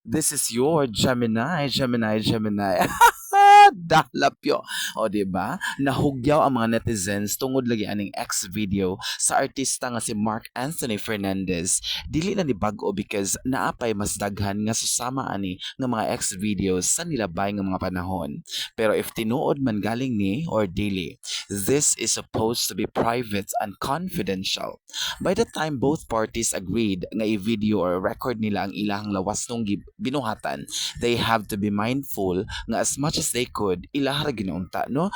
This is your Gemini. Dahlapyo. O, di ba? Nahugyaw ang mga netizens tungod lagi aning X video sa artista nga si Mark Anthony Fernandez. Dili na ni bag-o because naapay mas daghan nga susama ani nga mga X videos sa nilabay nga mga panahon. Pero if tinuod man galing ni or dili, this is supposed to be private and confidential. By the time both parties agreed nga i-video or record nila ang ilang lawas nung binuhatan, they have to be mindful nga as much as they could, ilahara ginaunta, no?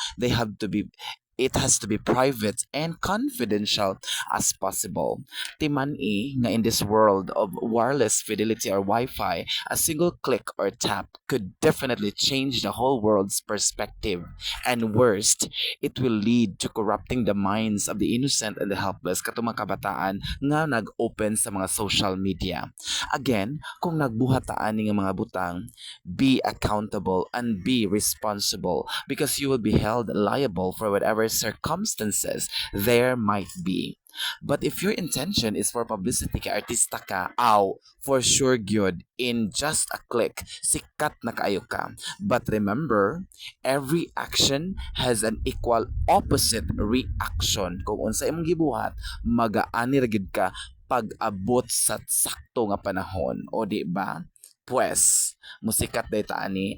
It has to be private and confidential as possible. Timan-i nga in this world of wireless fidelity or Wi-Fi, a single click or tap could definitely change the whole world's perspective. And worst, it will lead to corrupting the minds of the innocent and the helpless katong mga kabataan nga nag-open sa mga social media. Again, kung nagbuhataan ni nga mga butang, be accountable and be responsible because you will be held liable for whatever circumstances there might be. But if your intention is for publicity kay artista ka, for sure gyud, in just a click, sikat na kaayo ka. But remember, every action has an equal opposite reaction. Kung unsa imong gibuhat, magaani ra gyud ka pag-abot sa sakto nga panahon. O di ba? Pues, musikat day ta ani,